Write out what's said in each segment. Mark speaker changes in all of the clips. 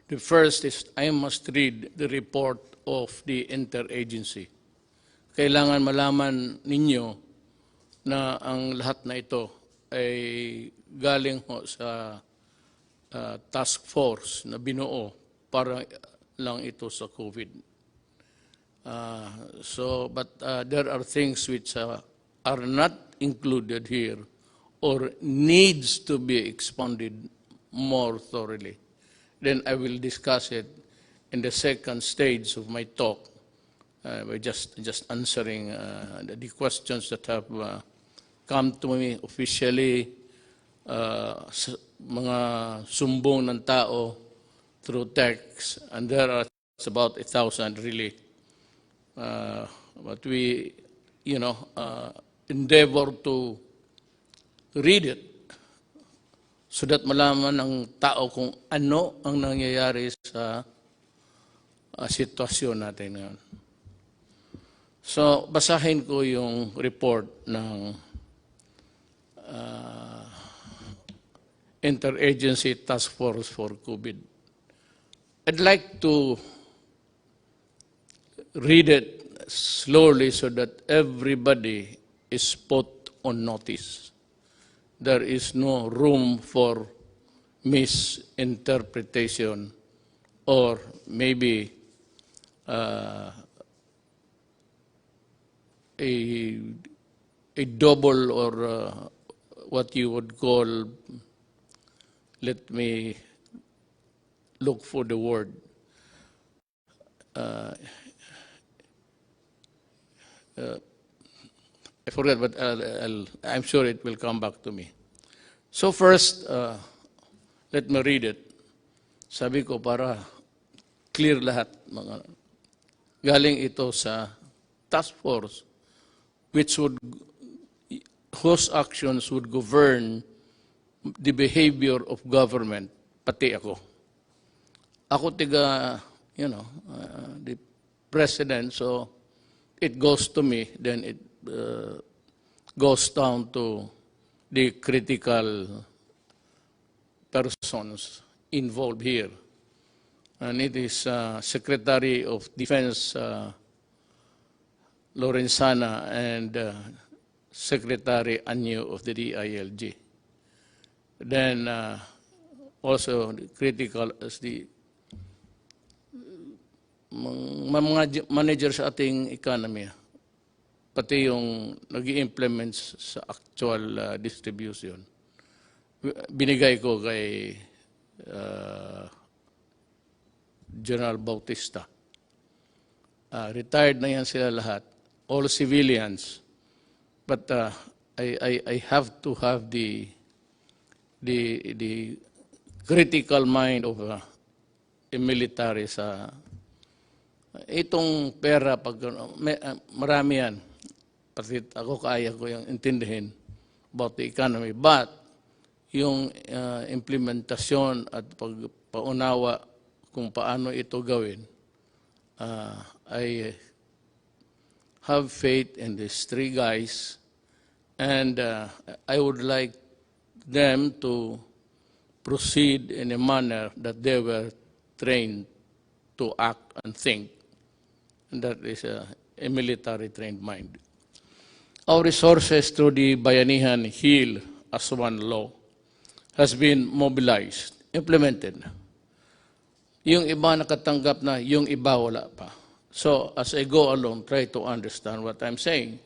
Speaker 1: The first is I must read the report of the interagency. Kailangan malaman ninyo na ang lahat na ito ay galing ho sa task force na binuo para lang ito sa COVID. But there are things which are not included here or needs to be expounded more thoroughly. Then I will discuss it in the second stage of my talk by just answering the questions that have come to me officially, mga sumbong ng tao through text, and there are about 1,000 really. But we, endeavor to read it so that malaman ng tao kung ano ang nangyayari sa sitwasyon natin ngayon. So, basahin ko yung report ng Interagency Task Force for COVID. I'd like to read it slowly so that everybody is put on notice. There is no room for misinterpretation or maybe a double or what you would call, let me look for the word, I forget, but I'm sure it will come back to me. So first, let me read it. Sabi ko para clear lahat. Galing ito sa task force whose actions would govern the behavior of government, pati ako. Ako the president, so it goes to me, then it goes down to the critical persons involved here. And it is Secretary of Defense Lorenzana and Secretary Anyo of the DILG. Then also critical as the mga manager sa ating economy, pati yung nag-i-implement sa actual distribution. Binigay ko kay General Bautista. Retired na yan sila lahat, all civilians. But I have to have the critical mind of a military sa itong pera. Pag marami yan, pati ako kaya ko yung intindihin about the economy. But yung implementasyon at pagpaunawa kung paano ito gawin, I have faith in these three guys, and I would like them to proceed in a manner that they were trained to act and think. And that is a military trained mind. Our resources through the Bayanihan Heal as One Law has been mobilized, implemented. Yung iba nakatanggap na, yung iba wala pa. So as I go along, try to understand what I'm saying.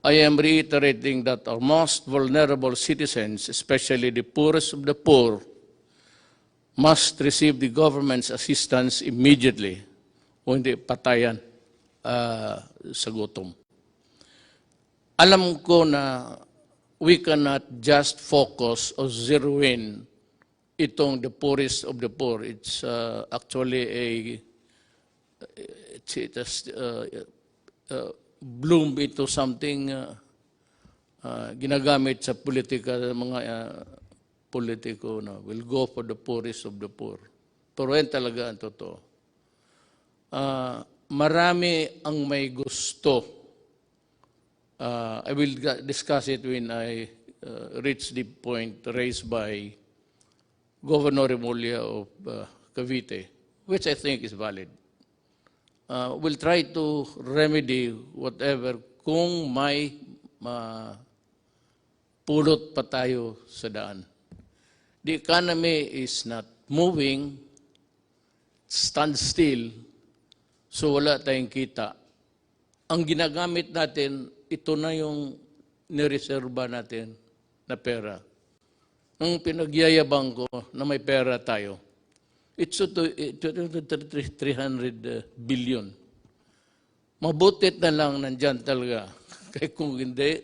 Speaker 1: I am reiterating that our most vulnerable citizens, especially the poorest of the poor, must receive the government's assistance immediately o hindi patayan sa gutom. Alam ko na we cannot just focus or zero in itong the poorest of the poor. It's actually bloom into something ginagamit sa politika, mga politiko na will go for the poorest of the poor. Pero yan talaga ang totoo. Marami ang may gusto. I will discuss it when I reach the point raised by Governor Remulla of Cavite, which I think is valid. We'll try to remedy whatever kung may pulot pa tayo sa daan. The economy is not moving, stand still, so wala tayong kita. Ang ginagamit natin, ito na yung nireserba natin na pera. Nung pinagyayabang ko na may pera tayo, it's 300 billion. Mabutit na lang nandyan talaga. Kaya kung hindi,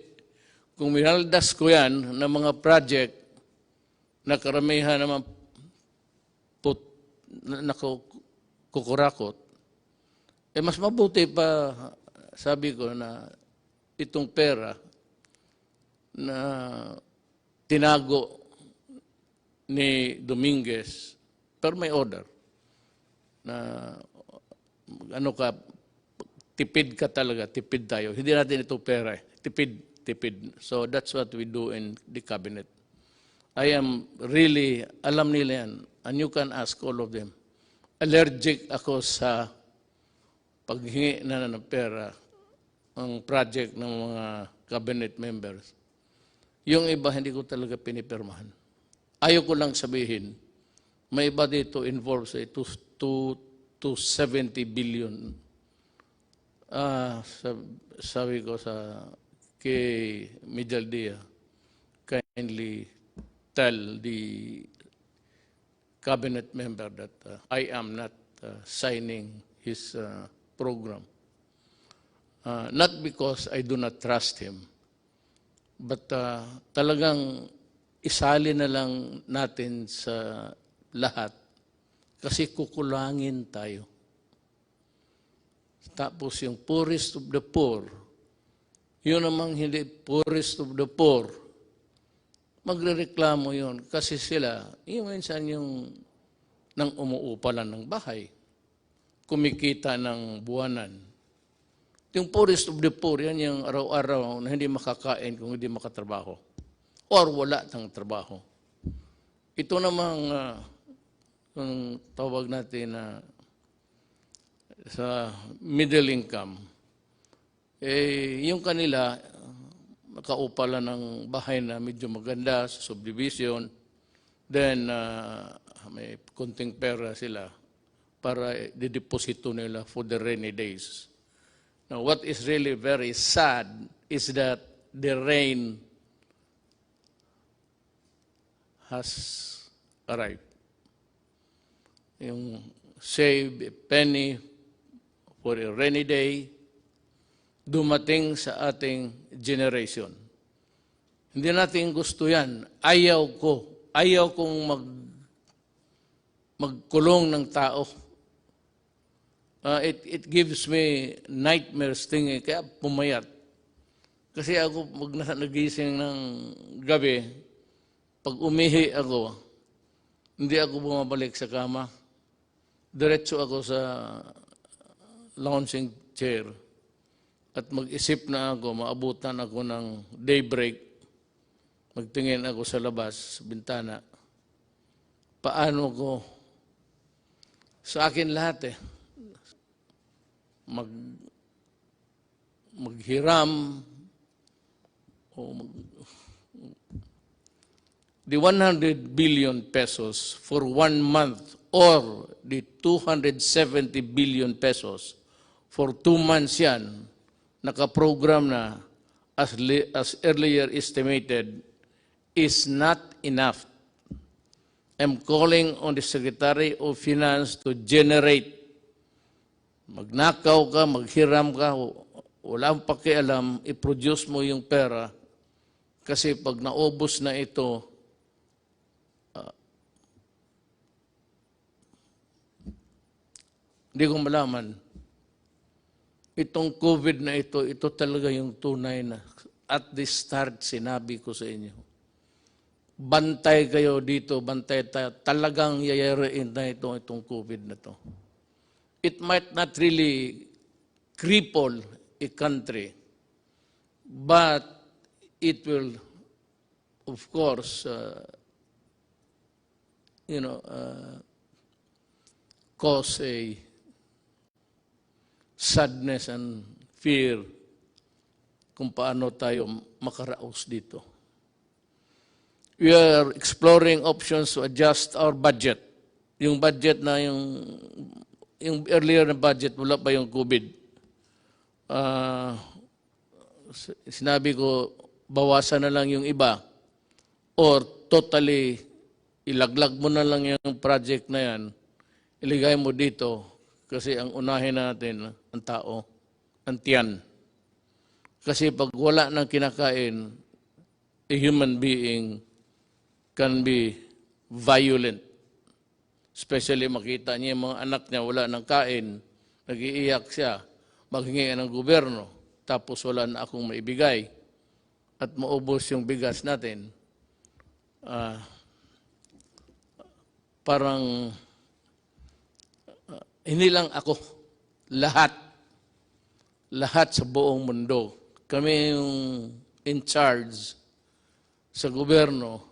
Speaker 1: kung minaldas ko yan ng mga project na karamihan naman kukurakot, mas mabuti pa, sabi ko, na itong pera na tinago ni Dominguez, pero may order na ano ka, tipid ka talaga, tipid tayo. Hindi natin ito pera, tipid. So that's what we do in the cabinet. I am really, alam nila yan, and you can ask all of them. Allergic ako sa paghingi na ng pera ang project ng mga cabinet members. Yung iba, hindi ko talaga pinipirmahan. Ayaw ko lang sabihin, may iba dito involved sa 270 billion. Sabi ko kay Midaldia, kindly tell the cabinet member that I am not signing his program. Not because I do not trust him, but talagang isali na lang natin sa lahat kasi kukulangin tayo. Tapos yung poorest of the poor, yun namang hindi poorest of the poor, magrereklamo yun kasi sila, yung minsan yung nang umuupa lang ng bahay, kumikita ng buwanan. Yung poorest of the poor, yan yung araw-araw na hindi makakain kung hindi makatrabaho. Or wala ng trabaho. Ito namang yung tawag natin na sa middle income, yung kanila, nakaupa lang ng bahay na medyo maganda sa subdivision, then may kunting pera sila para dideposito nila for the rainy days. Now, what is really very sad is that the rain has arrived. Yung save a penny for a rainy day, dumating sa ating generation. Hindi natin gusto yan. Ayaw kong magkulong ng tao. It gives me nightmares thinking, kaya pumayat. Kasi ako, pag nagising ng gabi, pag umihi ako, hindi ako bumabalik sa kama. Diretso ako sa lounging chair at mag-isip na ako, maabutan ako ng daybreak, magtingin ako sa labas, sa bintana. Paano ko? Sa akin lahat maghiram o the 100 billion pesos for 1 month or the 270 billion pesos for 2 months yan, nakaprogram na as earlier estimated, is not enough. I'm calling on the Secretary of Finance to generate. Magnakaw ka, maghiram ka, walang pakialam, i-produce mo yung pera kasi pag naubos na ito, hindi ko malaman. Itong COVID na ito talaga yung tunay na at the start sinabi ko sa inyo. Bantay kayo dito, bantay tayo. Talagang yayariin na itong COVID na ito. It might not really cripple a country, but it will, of course, cause a sadness and fear kung paano tayo makaraos dito. We are exploring options to adjust our budget. Yung budget na yung earlier na budget, wala pa yung COVID. Sinabi ko, bawasan na lang yung iba or totally ilaglag mo na lang yung project na yan, iligay mo dito kasi ang unahin natin ang tao, ang tiyan. Kasi pag wala nang kinakain, a human being can be violent. Especially makita niya yung mga anak niya wala nang kain, nag-iiyak siya, maghingi ng gobyerno, tapos wala na akong maibigay at maubos yung bigas natin. Parang hindi lang ako, lahat sa buong mundo. Kami yung in charge sa gobyerno.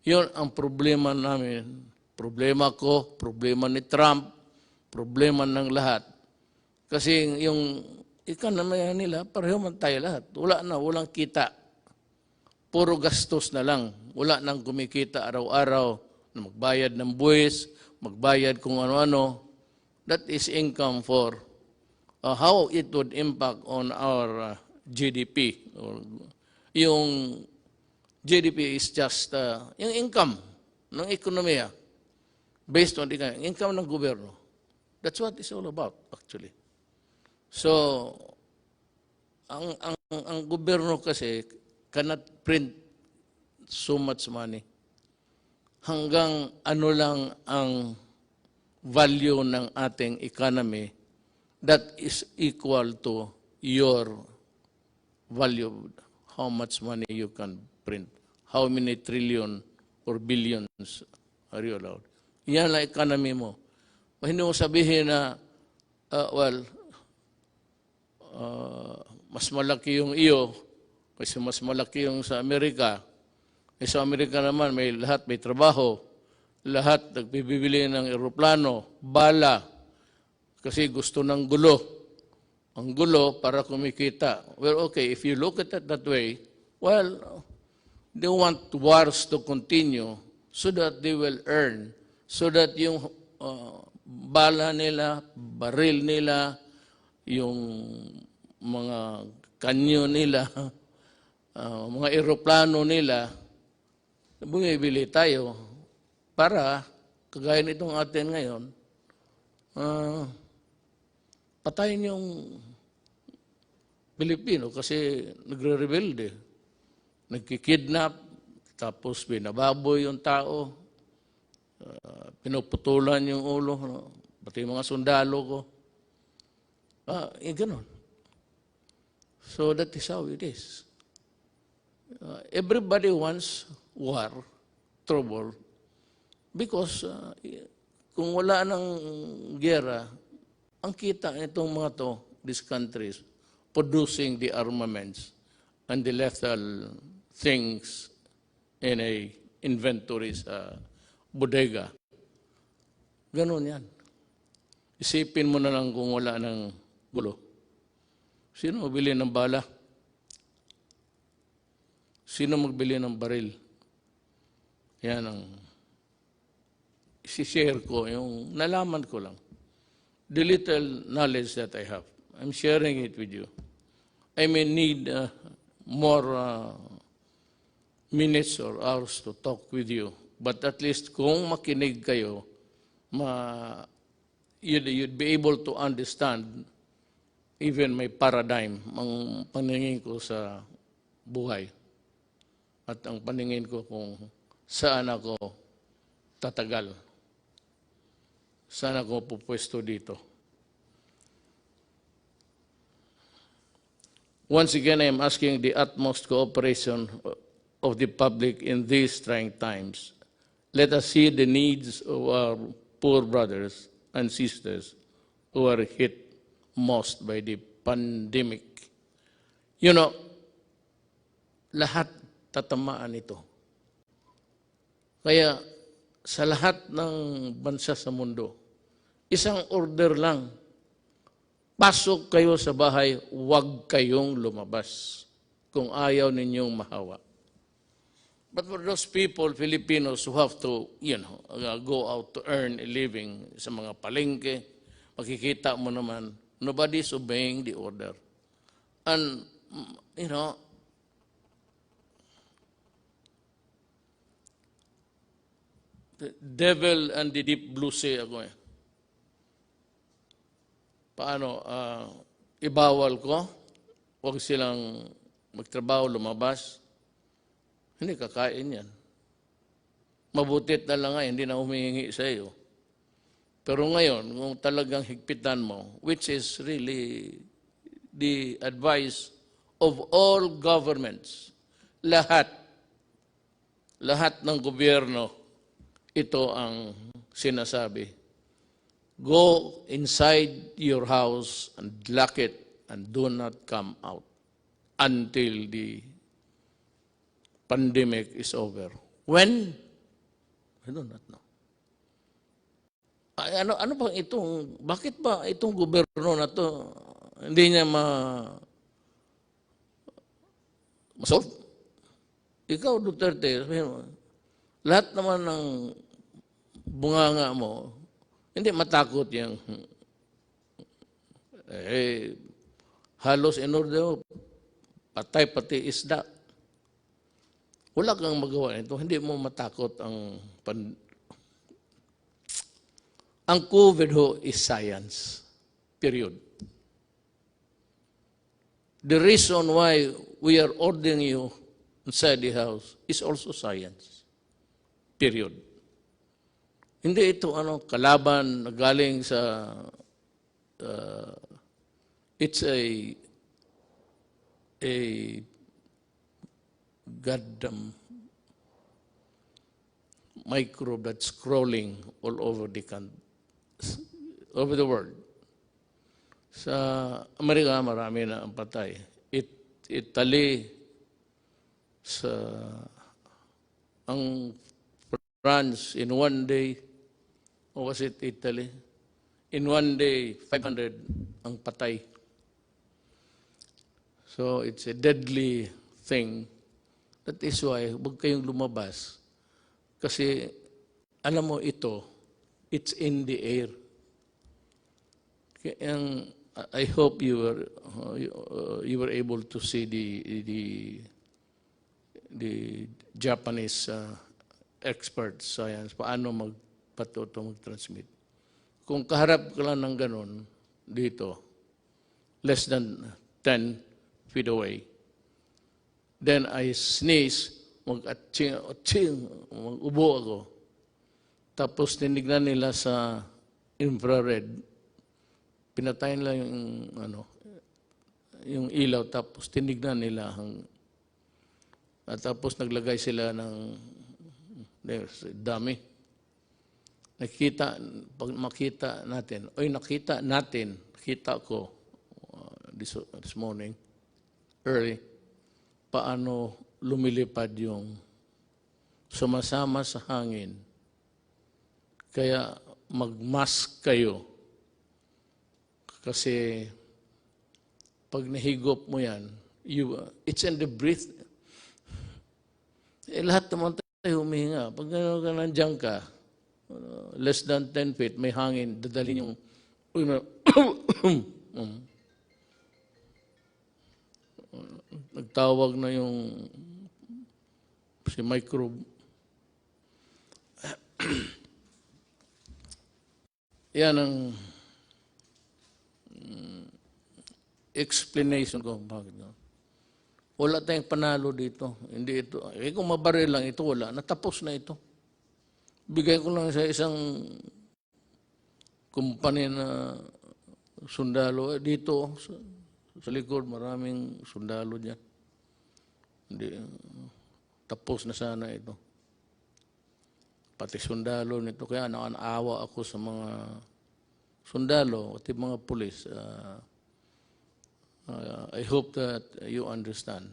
Speaker 1: Yun ang problema namin. Problema ko, problema ni Trump, problema ng lahat. Kasi yung economy nila, pareho man tayo lahat. Walang kita. Puro gastos na lang. Wala nang kumikita araw-araw na magbayad ng buwis, magbayad kung ano-ano. That is income for how it would impact on our GDP. Yung GDP is just yung income ng ekonomiya based on the income ng gobyerno. That's what it's all about, actually. So, ang gobyerno kasi cannot print so much money. Hanggang ano lang ang value ng ating economy that is equal to your value, how much money you can print, how many trillion or billions are you allowed. Yan ang economy mo. Hindi mo sabihin na, mas malaki yung iyo kasi mas malaki yung sa Amerika. Sa Amerika naman, lahat may trabaho, lahat nagbibili ng eroplano, bala, kasi gusto ng gulo. Ang gulo para kumikita. Well, okay, if you look at it that way, well, they want wars to continue so that they will earn, so that yung bala nila, baril nila, yung mga kanyo nila, mga eroplano nila, bumibili tayo para, kagaya nitong atin ngayon, patayin yung Pilipino kasi nagre-rebelde. Nagkikidnap, tapos binababoy yung tao, pinuputulan yung ulo, pati mga sundalo ko. Ganun. So that is how it is. Everybody wants war, trouble, because kung wala ng gera, ang kita nitong mga to, these countries, producing the armaments and the lethal things in a inventory sa bodega. Ganun yan. Isipin mo na lang kung wala ng gulo. Sino magbili ng bala? Sino magbili ng baril? Yan ang isi-share ko, yung nalaman ko lang. The little knowledge that I have. I'm sharing it with you. I may need more minutes or hours to talk with you. But at least kung makinig kayo, you'd be able to understand even my paradigm, ang paningin ko sa buhay. At ang paningin ko kung saan ako tatagal. Saan ako pupwesto dito. Once again, I am asking the utmost cooperation of the public in these trying times. Let us see the needs of our poor brothers and sisters who are hit most by the pandemic. You know, lahat tatamaan ito. Kaya sa lahat ng bansa sa mundo, Isang order lang. Pasok kayo sa bahay, huwag kayong lumabas kung ayaw ninyong mahawa. But for those people, Filipinos, who have to, go out to earn a living sa mga palengke, makikita mo naman, nobody's obeying the order. And, the devil and the deep blue sea ako eh. Paano, ibawal ko, huwag silang magtrabaho, lumabas. Hindi kakain yan. Mabutit na lang nga, hindi na humihingi sa iyo. Pero ngayon, kung talagang higpitan mo, which is really the advice of all governments, lahat ng gobyerno, ito ang sinasabi. Go inside your house and lock it and do not come out until the pandemic is over. When? I do not know. Ano bang bakit ba itong gobyerno na to hindi niya ma-solve? Ikaw, Duterte, lahat naman ng bunganga mo, hindi matakot yung halos in order, patay pati isda. Wala kang magawa nito, hindi mo matakot ang COVID ho is science. Period. The reason why we are ordering you inside the house is also science. Period. Hindi ito kalaban na galing sa it's a goddamn microbe that's crawling all over the world. Sa Amerika, marami na ang patay. Italy, ang France, in one day, or was it Italy? In one day, 500 ang patay. So it's a deadly thing. That is why, huwag kayong lumabas. Kasi, alam mo ito, it's in the air. I hope you were able to see the Japanese expert science, paano mag-transmit. Kung kaharap ka lang ng ganun, dito, less than 10 feet away, then I sneeze, mag-atching, mag-ubo ako. Tapos tinignan nila sa infrared, pinatayin lang yung ilaw, tapos tinignan nila at tapos naglagay sila ng dami. Pag makita natin, nakita ko this morning, early, paano lumilipad yung sumasama sa hangin. Kaya mag-mask kayo. Kasi pag nahigop mo yan, it's in the breath. Lahat naman tayo humihinga. Pag nandiyan ka, less than 10 feet, may hangin, dadalhin yung nagtawag na yung si microbe. Yan ang explanation ko. Bakit? Wala tayong panalo dito. Hindi ito. Kung mabaril lang ito, wala. Natapos na ito. Bigay ko lang sa isang kumpanya na sundalo. Dito, sa likod, maraming sundalo dyan. Hindi, tapos na sana ito. Pati sundalo nito. Kaya nakanawa ako sa mga sundalo, at mga pulis. I hope that you understand.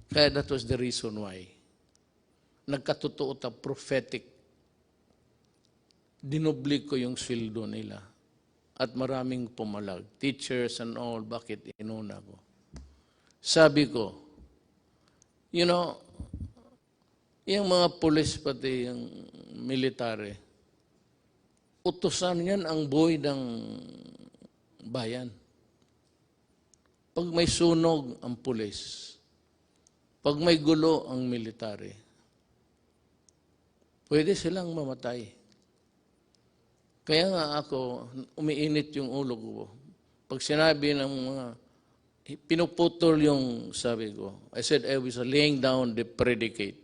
Speaker 1: Kaya that was the reason why. Nagkatotoo ta prophetic. Dinoblik ko yung sweldo nila. at maraming pumalag. Teachers and all, bakit inuna ko? Sabi ko, you know, yung mga pulis pati yung military, utusan yan ang buhay ng bayan. Pag may sunog ang pulis, pag may gulo ang military, pwede silang mamatay. Kaya nga ako, umiinit yung ulo ko. Pag sinabi ng mga, pinuputol yung sabi ko, I said I was laying down the predicate.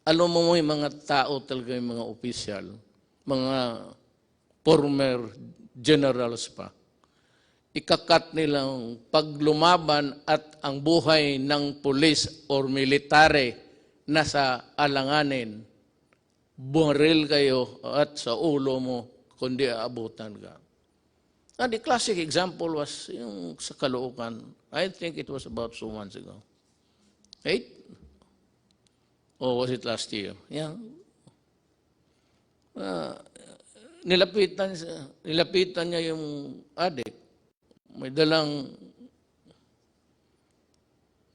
Speaker 1: Alam mo yung mga tao talaga, yung mga opisyal, mga former generals pa, ikakat nilang paglumaban at ang buhay ng pulis or military nasa alanganin, baril kayo at sa ulo mo, kundi aabutan ka. And the classic example was yung sa Caloocan. I think it was about 2 months ago. 8? Or was it last year? Yeah. Nilapitan niya yung adik. May dalang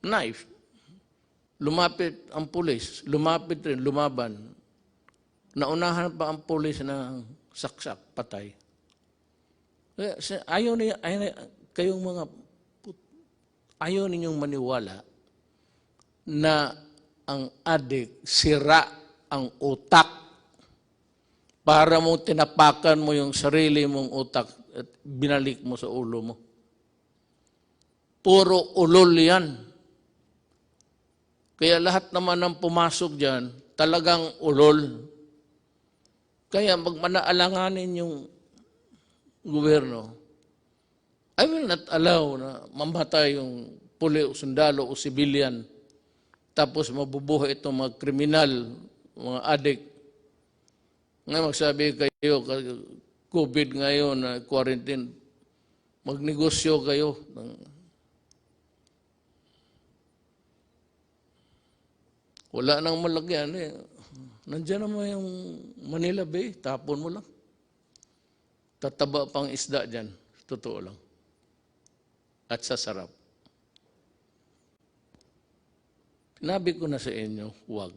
Speaker 1: knife. Lumapit ang pulis. Lumapit rin, lumaban. Naunahan pa ang pulis na saksak, patay. Ayaw ninyong maniwala na ang adik sira ang utak para mo tinapakan mo yung sarili mong utak at binalik mo sa ulo mo. Puro ulol yan. Kaya lahat naman ng pumasok dyan, talagang ulol. Kaya magmanaalanganin yung gobyerno. I will not allow na mamatay yung puli o sundalo o civilian tapos mabubuhay itong mga kriminal, mga adik. Ngayon magsabi kayo, COVID ngayon, quarantine, magnegosyo kayo. Wala nang malagyan eh. Nandiyan naman yung Manila Bay, tapon mo lang. Tataba pang isda dyan, totoo lang. At sasarap. Sinabi ko na sa inyo, huwag.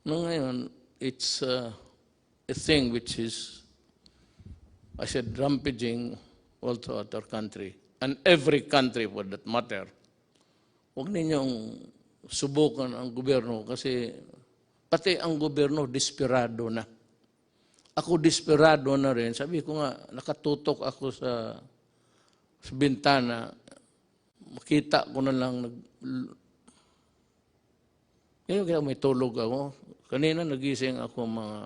Speaker 1: No, ngayon, it's a thing which is, I said, rampaging all throughout our country. And every country for that matter. Huwag ninyong subukan ang gobyerno kasi pati ang gobyerno desperado na. Ako desperado na rin. Sabi ko nga, nakatutok ako sa bintana. Makita ko na lang kaya may tulog ako. Kanina nagising ako mga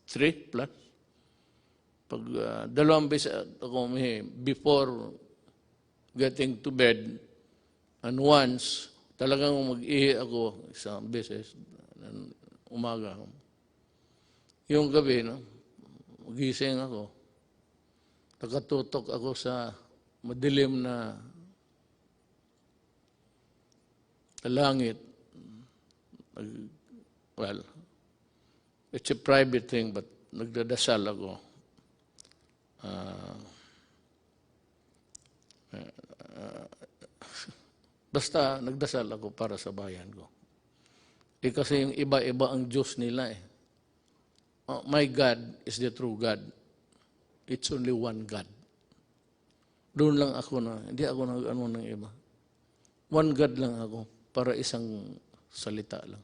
Speaker 1: 3 plus. Pag 2 beses ako before getting to bed, and once, talagang mag-ihi ako 1 beses, umaga. Yung gabi, no, magising ako. Nakatutok ako sa madilim na langit. Well, it's a private thing, but nagdadasal ako. Basta nagdasal ako para sa bayan ko. Kasi yung iba-iba ang Diyos nila eh. My God is the true God. It's only one God. Doon lang ako na, hindi ako nag-ano ng iba. One God lang ako, para isang salita lang.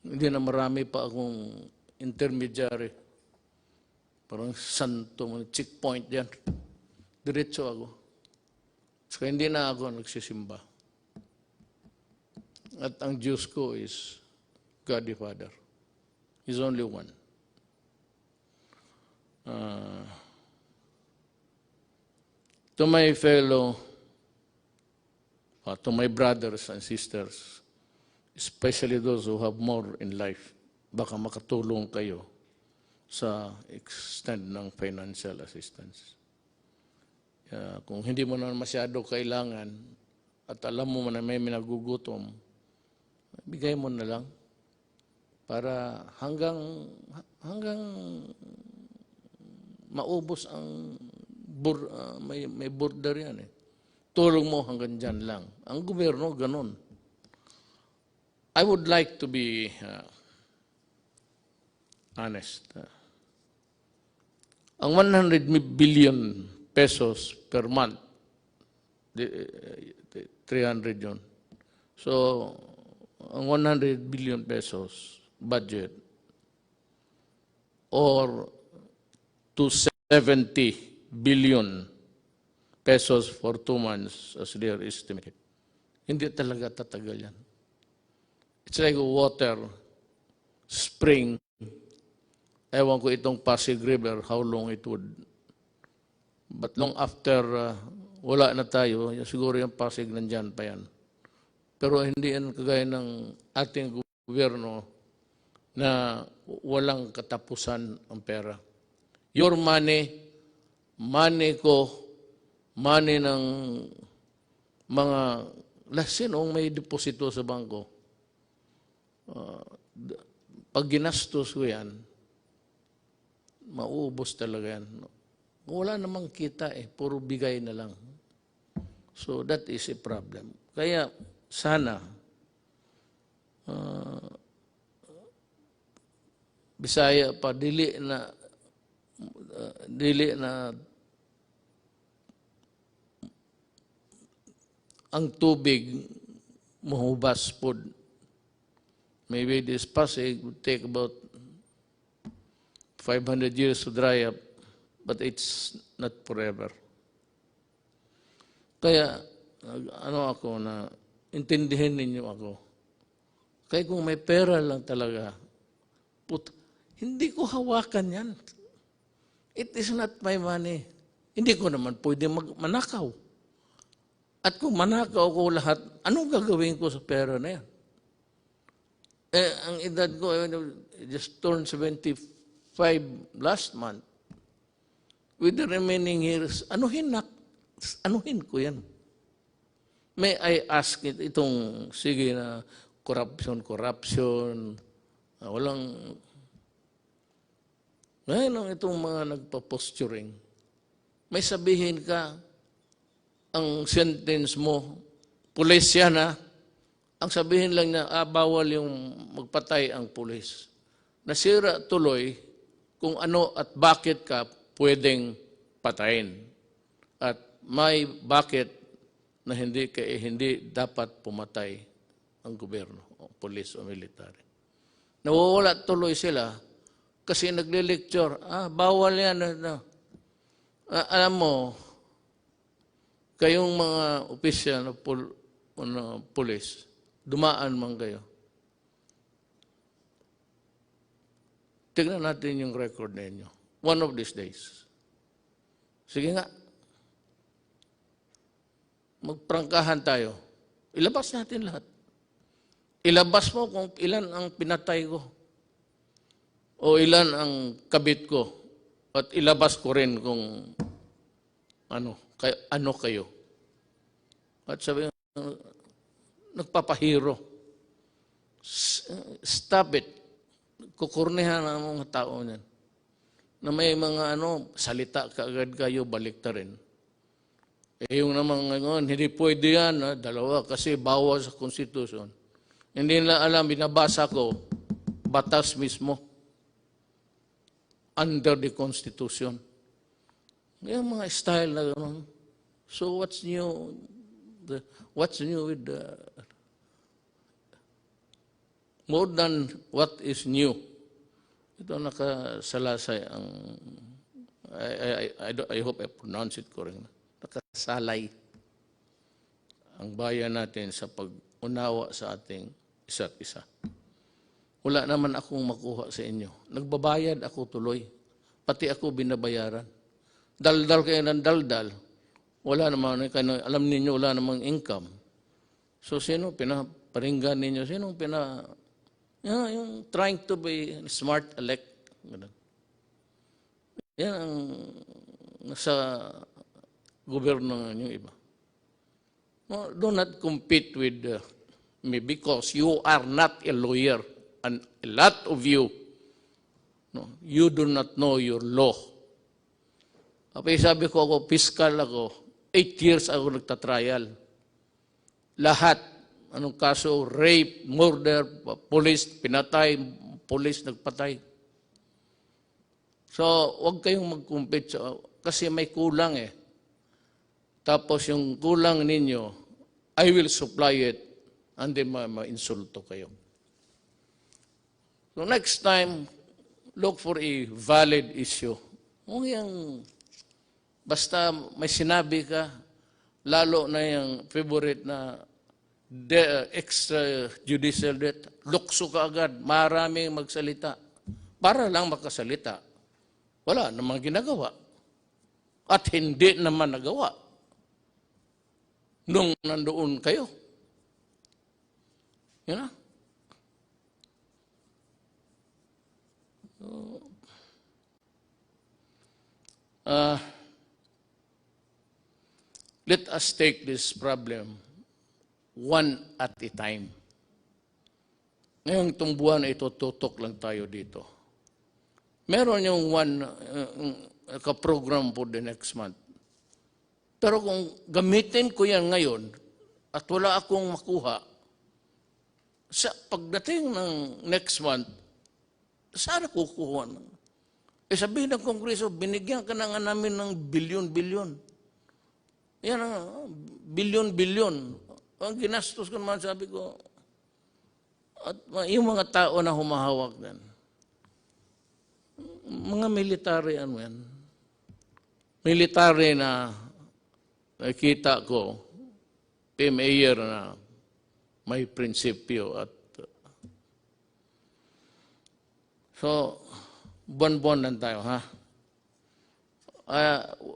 Speaker 1: Hindi na marami pa akong intermediary. Parang santo, checkpoint yan. Diretso ako. So hindi na ako nagsisimba. At ang Diyos ko is God the Father. He's only one. To my fellow, to my brothers and sisters, especially those who have more in life, baka makatulong kayo sa extent ng financial assistance. Kung hindi mo na masyado kailangan at alam mo na may minagugutom, bigay mo na lang para hanggang maubos ang may border yan eh. Tulong mo hanggang dyan lang. Ang gobyerno, ganun. I would like to be honest. Ang 100 billion pesos per month, 300 yun. So, ang 100 billion pesos budget or 270 billion pesos for 2 months as they are estimated. Hindi talaga tatagal yan. It's like a water spring. Ewan ko itong Pasig River, how long it would. But long after wala na tayo, siguro yung Pasig nandyan pa yan. Pero hindi yan kagaya ng ating gobyerno na walang katapusan ang pera. Your money, money ko, money ng mga sinong may deposito sa bangko. Pag ginastos ko yan, mauubos talaga yan. Wala namang kita eh, puro bigay na lang. So that is a problem. Kaya sana, Bisaya pa, dili na ang tubig mahubas po. Maybe this Pasig would take about 500 years to dry up, but it's not forever. Kaya, ako na, intindihin ninyo ako. Kaya kung may pera lang talaga, hindi ko hawakan yan. It is not my money. Hindi ko naman pwede manakaw. At kung manakaw ko lahat, anong gagawin ko sa pera na yan? Ang edad ko, just turned 75 last month. With the remaining years, anuhin ko yan. May I ask itong, sige na, corruption, ngayon itong mga nagpa-posturing, may sabihin ka, ang sentence mo, pulisya na, ang sabihin lang niya, bawal yung magpatay ang pulis. Nasira tuloy kung ano at bakit ka pwedeng patayin. At may bakit na hindi dapat pumatay ang gobyerno, o pulis o military. Nawawala tuloy sila kasi nagle-lecture, bawal yan. Alam mo, kayong mga opisyal na pulis, dumaan man kayo. Tignan natin yung record ninyo. One of these days. Sige nga. Magprangkahan tayo. Ilabas natin lahat. Ilabas mo kung ilan ang pinatay ko. O ilan ang kabit ko. At ilabas ko rin kung ano kayo. At sabi, nagpapahiro. Stop it. Kukurnihan ang mga tao niyan. Na may mga salita kaagad kayo, balik ta rin. Yung naman ngayon, hindi pwede yan, dalawa, kasi bawal sa konstitusyon. Hindi nila alam, binabasa ko, batas mismo. Under the Constitution. Yung mga style na gano'n. So what's new? What's new with more than what is new? Ito nakasalasay ang, I hope I pronounce it correctly. Nakasalay ang bayan natin sa pag-unawa sa ating isa't isa. Wala naman akong makuha sa inyo. Nagbabayad ako tuloy. Pati ako binabayaran. Daldal kayo ng daldal. Wala naman, alam ninyo, wala namang income. So, sino pinaparinggan ninyo? Sino yung trying to be smart elect. Yan ang nasa gobyerno ng iba. No, do not compete with me because you are not a lawyer. And a lot of you, you do not know your law. Sabi ko ako, fiscal ako, 8 years ako nagtatrial. Lahat, anong kaso, rape, murder, police, pinatay, police, nagpatay. So, huwag kayong mag-compete kasi may kulang eh. Tapos yung kulang ninyo, I will supply it and then ma-insulto kayo. So next time, look for a valid issue. Kung yung, basta may sinabi ka, lalo na yung favorite na extrajudicial death, lukso ka agad, maraming magsalita. Para lang makasalita. Wala namang ginagawa. At hindi naman nagawa. Nung nandoon kayo. You know? Let us take this problem one at a time. Ngayong itong buwan na ito, tutok lang tayo dito. Meron yung one ka-program for the next month. Pero kung gamitin ko yan ngayon at wala akong makuha, sa pagdating ng next month, saan kukuha? Sabihin ng Kongreso, binigyan ka na nga namin ng bilyon-bilyon. Yan ang bilyon-bilyon. Ang ginastos ko naman, sabi ko, at yung mga tao na humahawak din, mga military, ano yan, military na nakita ko, mayor na may prinsipyo at so, buwan-buwan lang tayo, ha?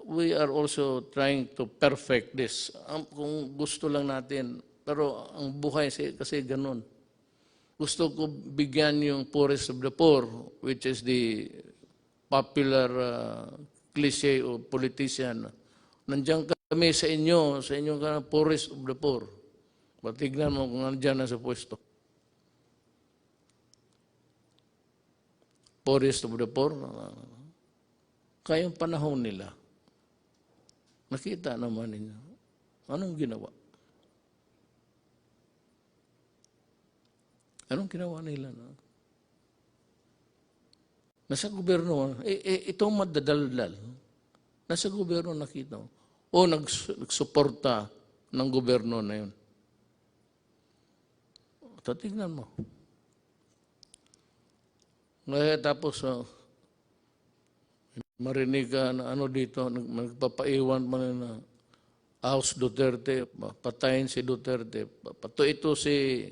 Speaker 1: We are also trying to perfect this. Kung gusto lang natin, pero ang buhay kasi ganun. Gusto ko bigyan yung poorest of the poor, which is the popular cliche o politician. Nandiyan kami sa inyo ka poorest of the poor. Patignan mo kung nandiyan na sa pwesto. Poorest of the poor, kayong panahon nila, nakita naman ninyo, anong ginawa? Anong ginawa nila? Nasa gobyerno, itong madadaldal, nasa gobyerno nakita mo. O nagsuporta ng gobyerno na yun. Tatignan mo. Ngayon tapos, marinig ka na ano dito, nagpapaiwan pa na House Duterte, patayin si Duterte. Pato ito si,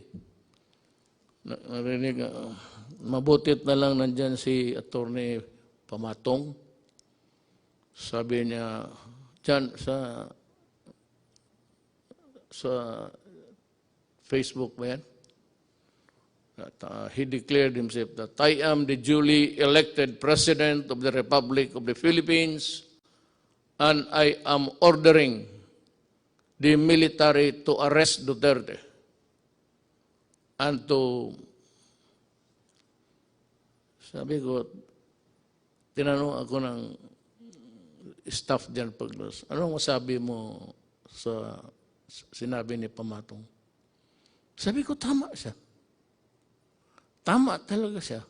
Speaker 1: narinig, mabutit na lang nandyan si Attorney Pamatong. Sabi niya, dyan sa Facebook ba yan? He declared himself that I am the duly elected President of the Republic of the Philippines and I am ordering the military to arrest Duterte and to, sabi ko, tinanong ako ng staff dyan paglas, anong masabi mo sa sinabi ni Pamatong? Sabi ko, tama siya. Tama talaga siya.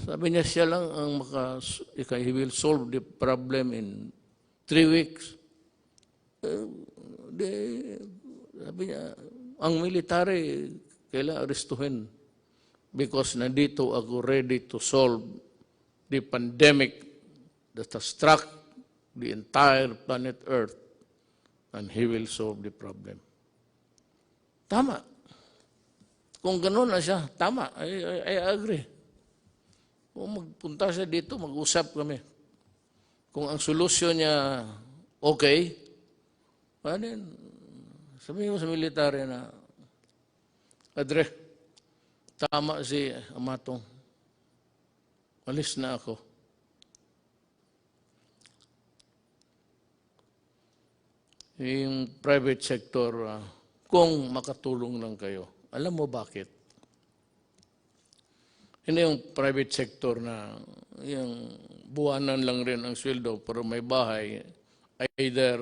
Speaker 1: Sabi niya, siya lang ang he will solve the problem in 3 weeks. Sabi niya, ang military, kailangan arestuhin because nandito ako ready to solve the pandemic that has struck the entire planet Earth and he will solve the problem. Tama. Kung gano'n na siya, tama, I agree. Kung magpunta siya dito, mag-usap kami. Kung ang solusyon niya okay, then sabihin ko sa military na, Adre, tama si Amatong. Alis na ako. Yung private sector, kung makatulong lang kayo. Alam mo bakit? Hindi yung private sector na yung buwanan lang rin ang sweldo pero may bahay, either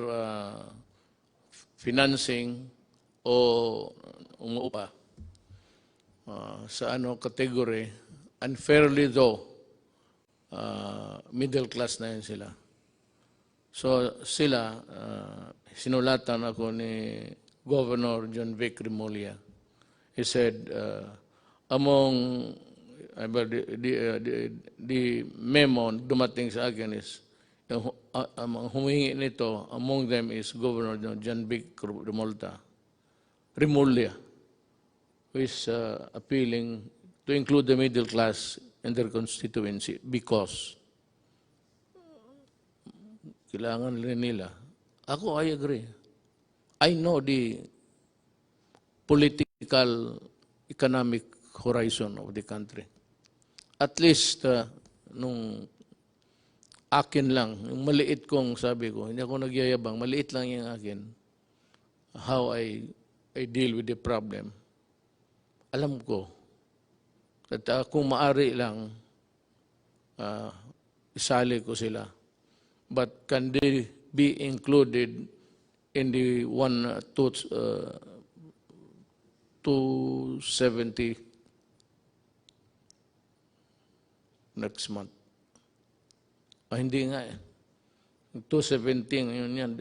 Speaker 1: financing o umuupa sa category, unfairly though, middle class na yun sila. So sila, sinulatan ako ni Governor John Vic Remulla. He said, among the memo dumating sa akin is, ang humingi nito, among them is Governor John Vic Remulla, who is appealing to include the middle class in their constituency because kailangan rin nila. Ako, I agree. I know the political, economic horizon of the country. At least, nung akin lang, yung maliit kong sabi ko, hindi ako nagyayabang, maliit lang yung akin, how I deal with the problem. Alam ko, at kung maari lang, isali ko sila. But can they be included in the 270 next month? Hindi nga eh. 217, yun yan.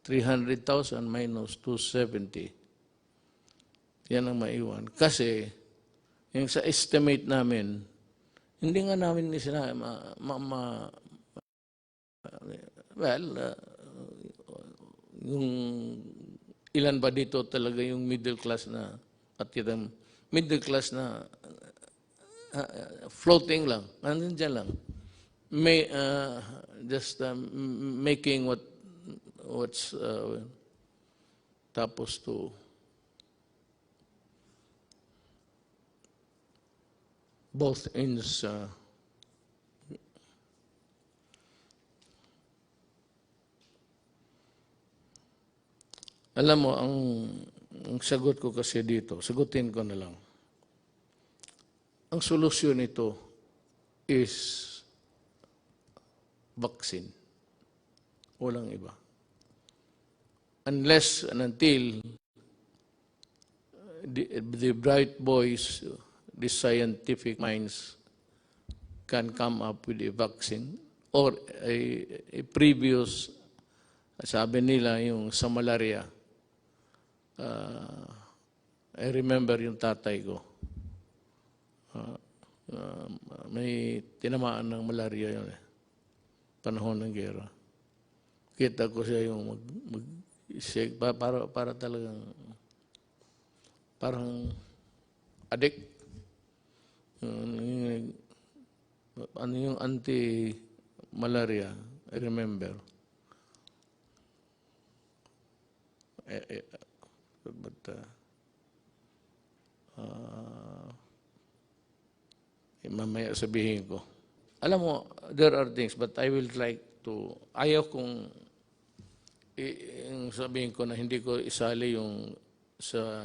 Speaker 1: 300,000 minus 270. Yan ang maiwan. Kasi, yung sa estimate namin, hindi nga namin sila yung ilan ba dito talaga yung middle class na at yung middle class na floating lang, nandun dyan lang. May, just making what's tapos to both ends alam mo, ang sagot ko kasi dito, sagutin ko na lang. Ang solusyon nito is vaccine. Walang iba. Unless and until the bright boys, the scientific minds can come up with a vaccine or a previous, sabi nila yung sa malaria. I remember yung tatay ko. May tinamaan ng malaria yun eh. Panahon ng gera. Kita ko siya yung mag-shake para talagang parang addict. Ano yung anti-malaria, I remember. But mamaya sabihin ko. Alam mo, there are things, but I will like to, ayaw kong sabihin ko na hindi ko isali yung sa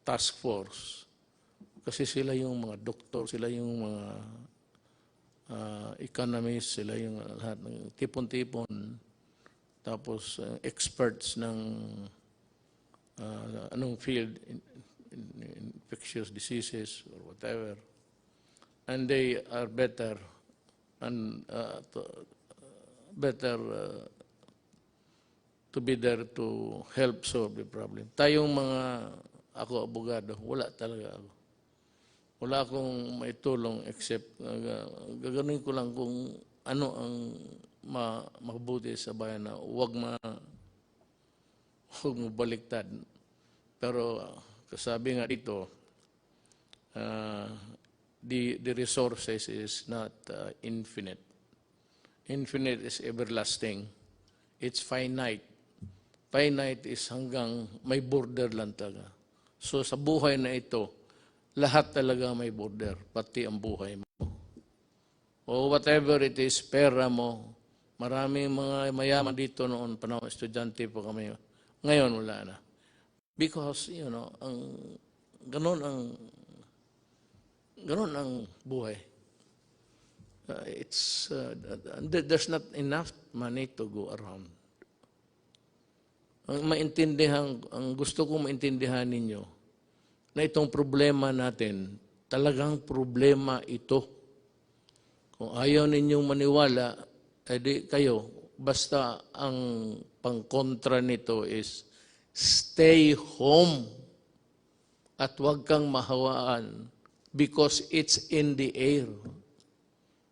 Speaker 1: task force. Kasi sila yung mga doktor, sila yung mga economists, sila yung lahat ng tipon-tipon. Tapos experts ng anong field, infectious diseases or whatever. And they are better and to be there to help solve the problem. Tayong mga, ako abogado, wala talaga ako. Wala akong maitulong except gaganin ko lang kung ano ang mabuti sa bayan na huwag mabaliktad. Pero kasabi nga dito, the resources is not infinite. Infinite is everlasting. It's finite. Finite is hanggang may border lang talaga. So sa buhay na ito, lahat talaga may border, pati ang buhay mo. O whatever it is, pera mo. Maraming mga mayaman dito noon, panahon estudyante pa kami. Ngayon wala na. Because, ganun ang Ganun ang buhay. There's not enough money to go around. Ang gusto kong maintindihan ninyo, na itong problema natin, talagang problema ito. Kung ayaw ninyong maniwala, edi kayo, basta ang pangkontra nito is stay home at huwag kang mahawaan because it's in the air.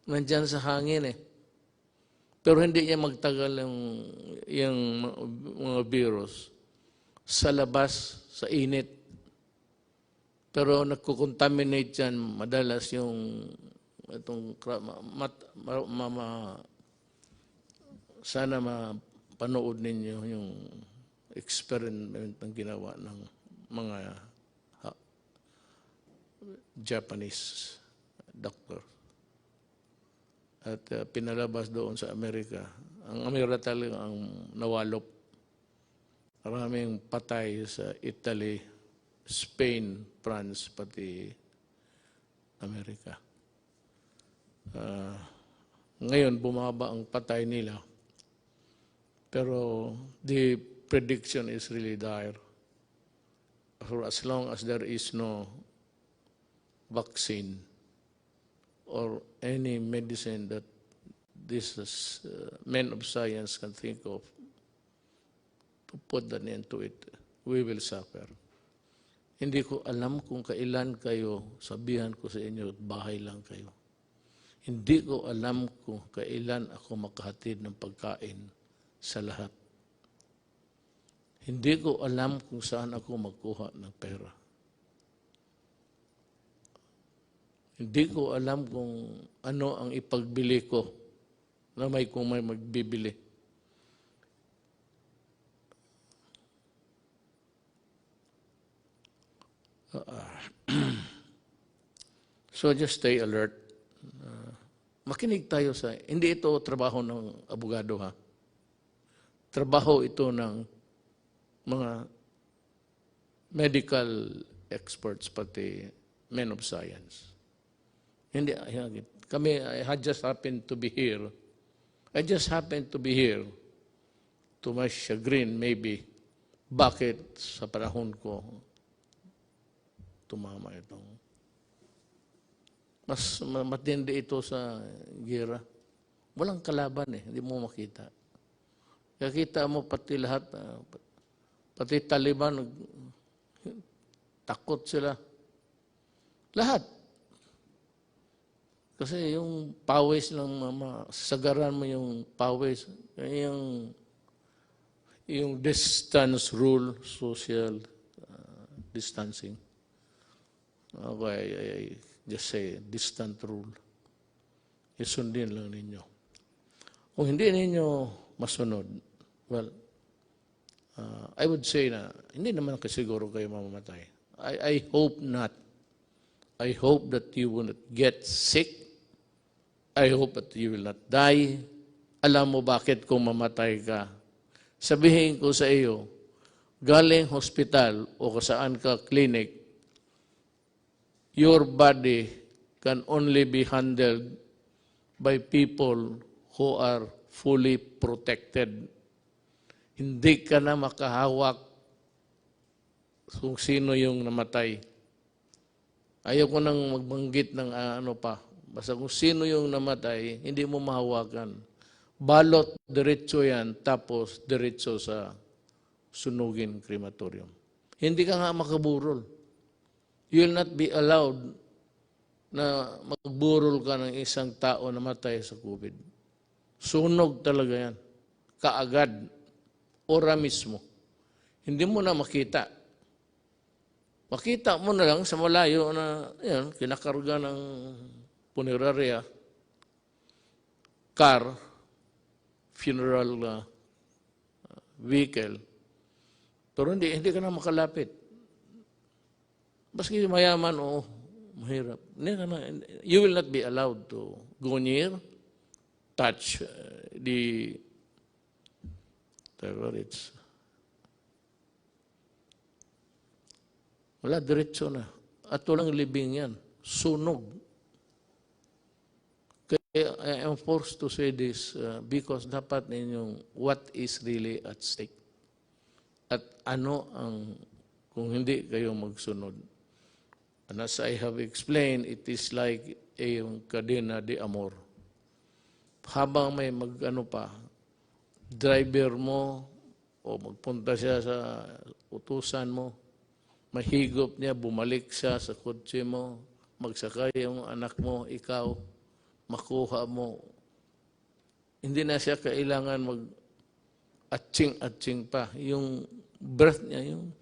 Speaker 1: Nandyan sa hangin eh. Pero hindi niya magtagal yung mga virus sa labas, sa init. Pero nagkukontaminate yan madalas yung itong sana mapanood ninyo yung experiment ng ginawa ng mga Japanese doctor. At pinalabas doon sa Amerika. Ang Amerika talaga ang nawalop. Maraming patay sa Italy, Spain, France, pati Amerika. Ngayon, bumaba ang patay nila. Pero the prediction is really dire. For as long as there is no vaccine or any medicine that these men of science can think of to put an end to it, we will suffer. Hindi ko alam kung kailan kayo, sabihan ko sa inyo, bahay lang kayo. Hindi ko alam kung kailan ako makahatid ng pagkain sa lahat. Hindi ko alam kung saan ako magkuha ng pera. Hindi ko alam kung ano ang ipagbili ko na kung may magbibili. So just stay alert. Makinig tayo sa, hindi ito trabaho ng abogado ha. Trabaho ito ng mga medical experts pati men of science. Hindi, kami, I just happened to be here. I just happened to be here. To my chagrin, maybe. Bakit sa panahon ko tumama itong mas matindi ito sa gira. Walang kalaban eh, hindi mo makita. Kaya kita mo pati lahat, pati Taliban, takot sila. Lahat. Kasi yung pawis lang, sagaran mo yung pawis. Yung distance rule, social distancing. Okay, I just say, distant rule. Isundin lang ninyo. Kung hindi ninyo masunod, well, I would say na, hindi naman kasiguro kayo mamamatay. I hope not. I hope that you will not get sick. I hope that you will not die. Alam mo bakit kung mamatay ka? Sabihin ko sa iyo, galing hospital o saan ka clinic, your body can only be handled by people who are fully protected. Hindi ka na makahawak kung sino yung namatay. Ayaw ko nang magbanggit ng ano pa. Basta kung sino yung namatay, hindi mo mahawakan. Balot, diretso yan, tapos diretso sa sunugin crematorium. Hindi ka nga makaburol. You will not be allowed na magburol ka ng isang tao na matay sa COVID. Sunog talaga yan. Kaagad. Ora mismo. Hindi mo na makita. Makita mo na lang sa malayo na yan, kinakarga ng punerarya, car, funeral vehicle. Pero hindi ka na makalapit. Baski mayaman o mahirap. You will not be allowed to go near, touch whatever it's. Wala, diretso na. At walang libing yan. sunog. Kaya I am forced to say this because dapat ninyong what is really at stake. At ano ang kung hindi kayo magsunod. And as I have explained, it is like yung kadena de amor. Habang may driver mo o magpunta siya sa utusan mo, mahigop niya, bumalik siya sa kotse mo, magsakay yung anak mo, ikaw, makuha mo. Hindi na siya kailangan mag-atching-atching pa. Yung breath niya, yung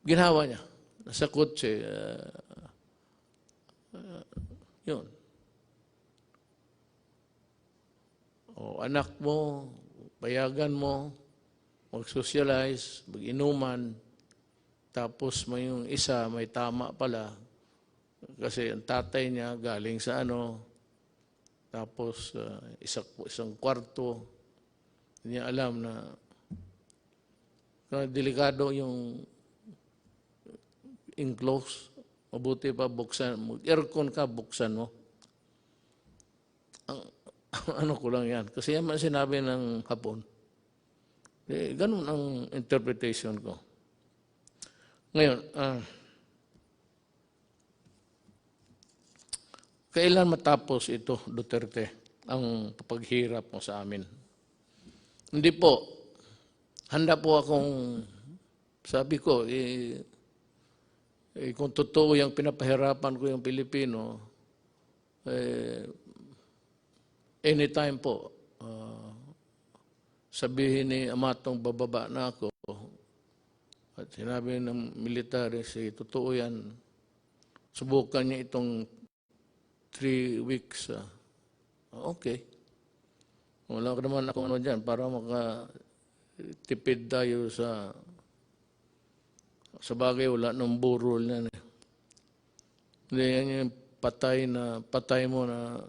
Speaker 1: ginawa niya, nasa kotse, yun. O anak mo, payagan mo, mag-socialize, mag-inuman, tapos may yung isa, may tama pala, kasi ang tatay niya galing sa tapos isang kwarto, hindi niya alam na delikado yung enclose, mabuti pa buksan, aircon ka, buksan mo. Ano ko lang yan. Kasi yan man sinabi ng Hapon. Ganun ang interpretation ko. Ngayon, kailan matapos ito, Duterte, ang paghirap mo sa amin? Hindi po. Handa po akong, sabi ko, kung totoo yung pinapahirapan ko yung Pilipino, anytime po, sabihin ni Amatong bababa na ako, at sinabi ng military, totoo yan, subukan niya itong 3 weeks. Okay. Wala ka naman ako dyan para makatipid tayo sa bagay, wala nang burol na. Hindi yan yung patay mo na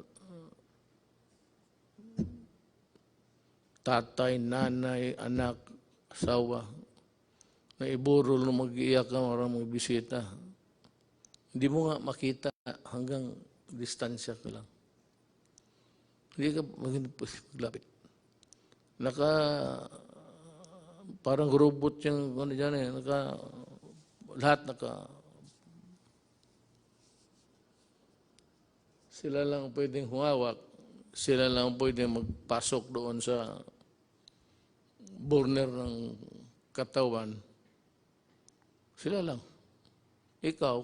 Speaker 1: tatay, nanay, anak, asawa, na iburol na mag-iyak ka, marang magbisita. Hindi mo nga makita hanggang distansya ka lang. Hindi ka maglapit. Parang robot yung dyan lahat sila lang pwedeng humawak, sila lang pwedeng magpasok doon sa burner ng katawan. Sila lang. Ikaw,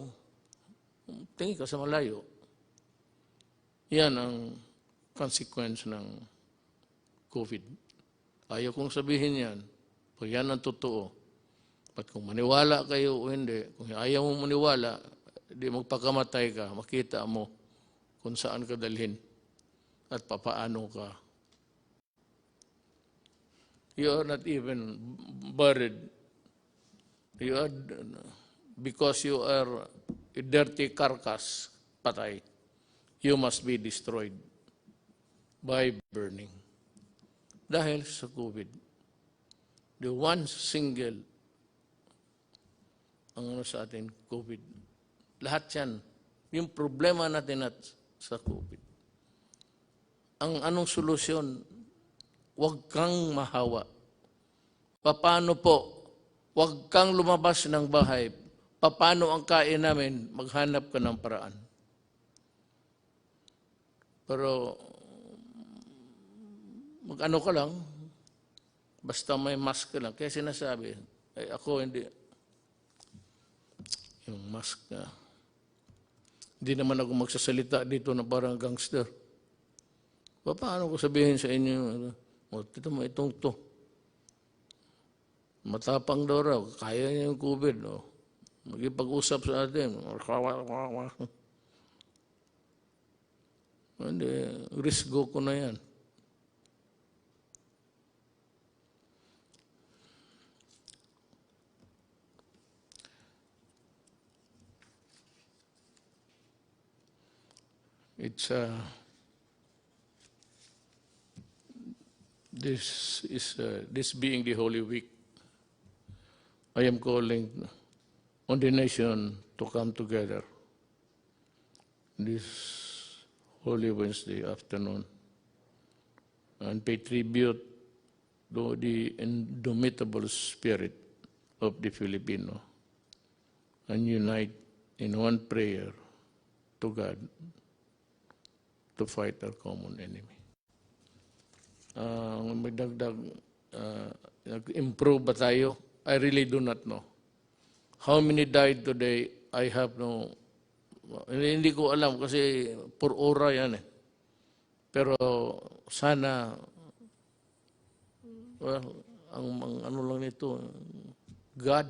Speaker 1: tingin ka sa malayo. Yan ang consequence ng COVID. Ayaw kong sabihin yan. Pag yan ang totoo. At kung maniwala kayo o hindi, kung ayaw mo maniwala, di magpakamatay ka, makita mo kung saan ka dalhin at papaano ka. You are not even buried. Because you are a dirty carcass, patay, you must be destroyed by burning. Dahil sa COVID, the one single ang sa atin, COVID. Lahat yan. Yung problema natin sa COVID. Ang anong solusyon? Huwag kang mahawa. Paano po? Huwag kang lumabas ng bahay. Paano ang kain namin? Maghanap ka ng paraan. Pero, mag-ano ka lang, basta may mask ka lang. Kaya sinasabi, ay ako hindi, yung mask na, hindi naman ako magsasalita dito na parang gangster. Paano ko sabihin sa inyo, tito mo itong to. Matapang daw raw, kaya niya yung COVID. Magipag-usap sa atin. Hindi, risk go ko na yan. It's this being the Holy Week, I am calling on the nation to come together. this Holy Wednesday afternoon and pay tribute to the indomitable spirit of the Filipino and unite in one prayer to God to fight our common enemy. May dagdag, nag-improve ba tayo? I really do not know. How many died today? I have no, hindi ko alam kasi per ora yan eh. Pero sana, well, ang ano lang nito, God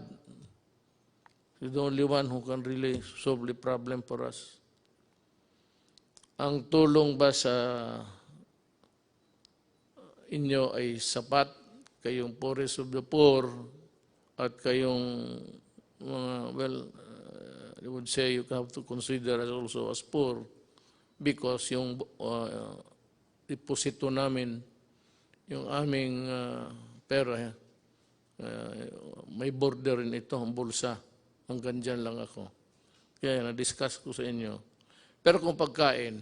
Speaker 1: is the only one who can really solve the problem for us. Ang tulong ba sa inyo ay sapat, kayong poorest of the poor, at kayong mga, well, I would say you have to consider us also as poor because yung deposito namin, yung aming pera, may border rin ito, ang bulsa. Hanggang dyan lang ako. Kaya na-discuss ko sa inyo. Pero kung pagkain,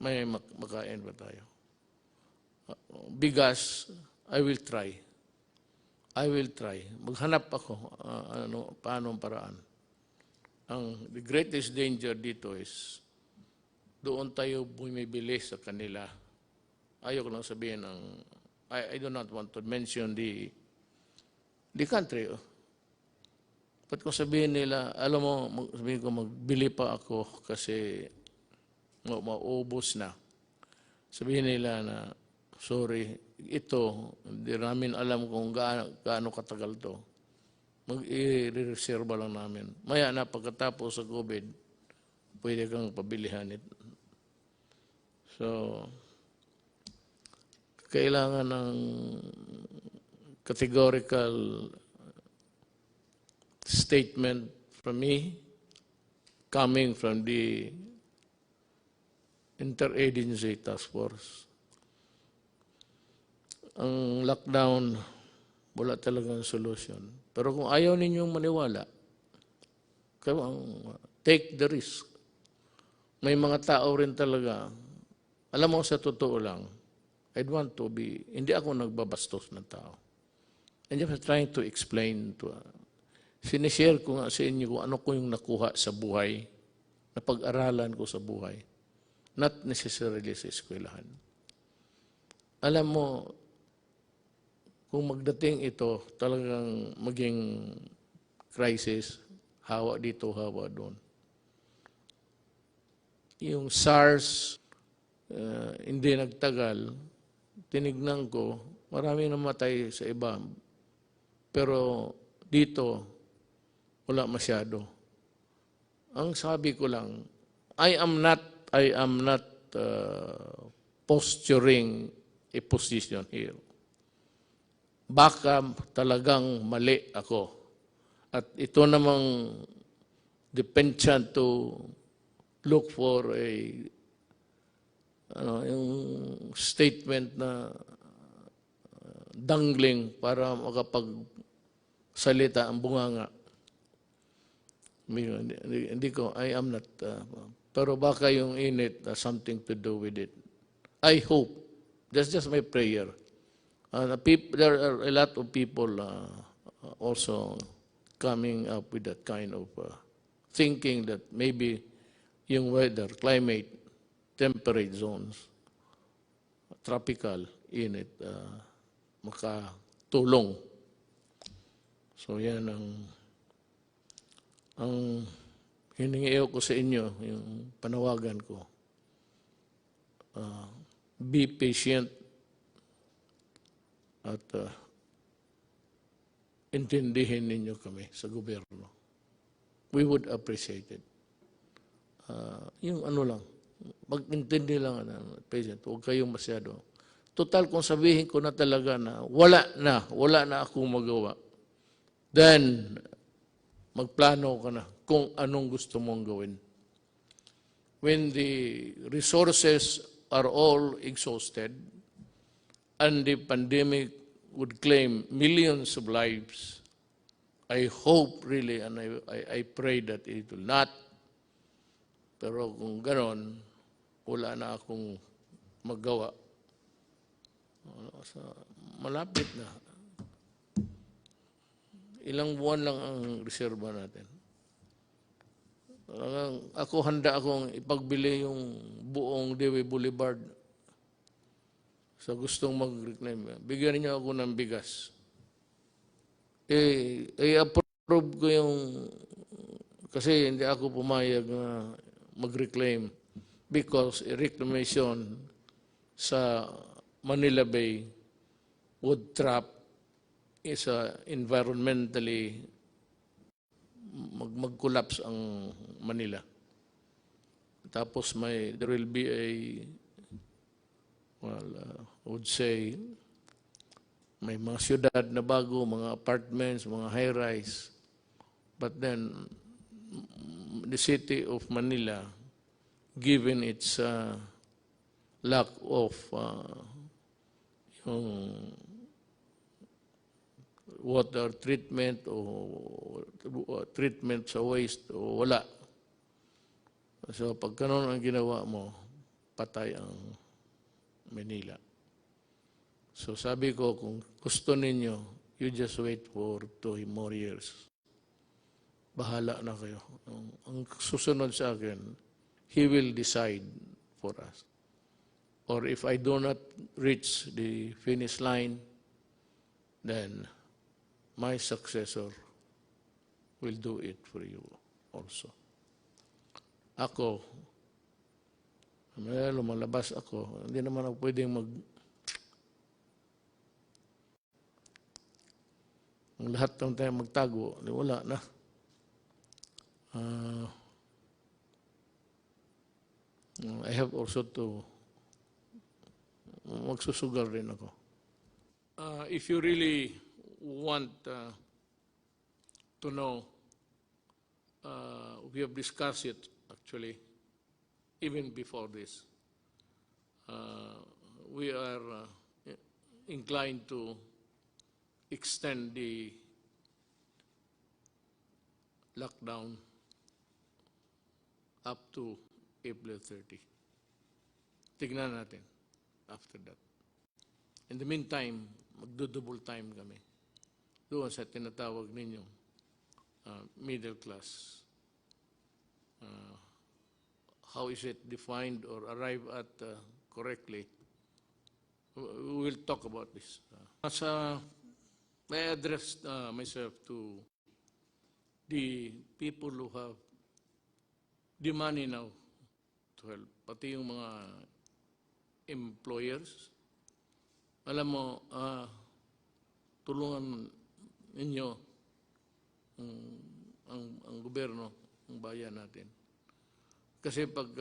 Speaker 1: may makain ba tayo? Bigas, I will try. I will try. Maghanap ako paano ang paraan. The greatest danger dito is doon tayo bumibili sa kanila. Ayoko lang sabihin I do not want to mention the country. Ba't kung sabihin nila, alam mo, sabihin ko magbili pa ako kasi maubos na. Sabihin nila na, sorry, ito, hindi namin alam kung gaano katagal to. Mag-i-reserva lang namin. Maya na pagkatapos sa COVID, pwede kang pabilihan ito. So, kailangan ng categorical statement from me coming from the Interagency Task Force. Ang lockdown, wala talagang solution. Pero kung ayaw ninyong maniwala, take the risk. May mga tao rin talaga, alam mo sa totoo lang, I'd want to be, hindi ako nagbabastos ng tao. And I'm trying to explain to sinishare ko nga sa inyo kung ano ko yung nakuha sa buhay, na pag-aralan ko sa buhay. Not necessarily sa eskwelahan. Alam mo, kung magdating ito, talagang maging crisis, hawa dito, hawa doon. Yung SARS, hindi nagtagal, tinignan ko, maraming namatay sa iba. Pero dito, wala masyado. Ang sabi ko lang, I am not posturing a position here. Baka talagang mali ako. At ito namang dependent to look for yung statement na dangling para makapagsalita ang bunganga. Hindi ko, I am not, pero baka yung init something to do with it. I hope, that's just my prayer. There are a lot of people also coming up with that kind of thinking that maybe yung weather, climate, temperate zones, tropical, init, makatulong. So yan ang hiningi ko sa inyo, yung panawagan ko. Be patient at intindihin ninyo kami sa gobyerno. We would appreciate it. Yung ano lang, mag-intindi lang, patient, huwag kayong masyado. Total, kung sabihin ko na talaga na wala na akong magawa, then magplano ka na kung anong gusto mong gawin. When the resources are all exhausted and the pandemic would claim millions of lives, I hope really and I pray that it will not, Pero kung ganon, wala na akong magawa. Malapit na. Ilang buwan lang ang reserba natin. Ako handa akong ipagbili yung buong Dewey Boulevard sa gustong mag-reclaim. Bigyan niyo ako ng bigas. I-approve ko yung, kasi hindi ako pumayag na mag-reclaim because reclamation sa Manila Bay would trap is environmentally mag-collapse ang Manila. Tapos there will be I would say, may mga syudad na bago, mga apartments, mga high-rise. But then, the city of Manila, given its lack of water treatment o treatment sa waste o wala. So pag ganun ang ginawa mo, patay ang Manila. So sabi ko, kung gusto ninyo, you just wait for 2 more years. Bahala na kayo. Ang susunod sa akin, He will decide for us. Or if I do not reach the finish line, then my successor will do it for you also. Ako, lumalabas ako, hindi naman ako pwedeng ang lahat ng tayo magtago, wala na. I have also to magsusugal rin ako. If you really want to know, we have discussed it actually even before this. We are inclined to extend the lockdown up to April 30. Tignan natin after that. In the meantime, magdo-double time kami doon sa tinatawag ninyong middle class. How is it defined or arrived at correctly? We will talk about this. I address myself to the people who have the money now to help, pati yung mga employers. Alam mo, tulungan ninyo ang gobyerno, ang bayan natin. Kasi pag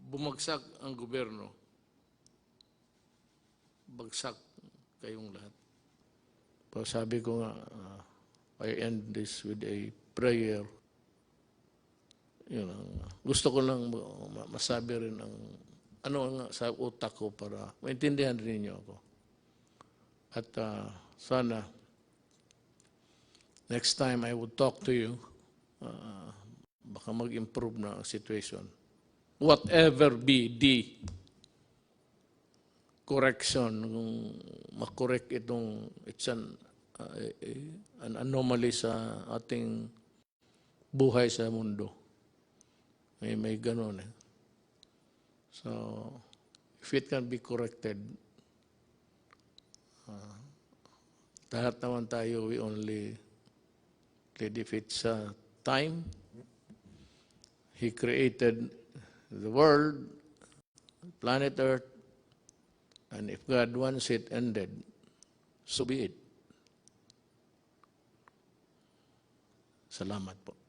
Speaker 1: bumagsak ang gobyerno, bagsak kayong lahat. Pero sabi ko nga, I end this with a prayer. Gusto ko lang masabi rin ang ano nga sa utak ko para maintindihan rin niyo ako. At sana next time I would talk to you, baka mag-improve na ang situation. Whatever be the correction, kung makorek itong, it's an anomaly sa ating buhay sa mundo. May ganun eh. So, if it can be corrected, lahat naman tayo, we only live if it's time. He created the world, planet Earth, and if God wants it ended, so be it. Salamat po.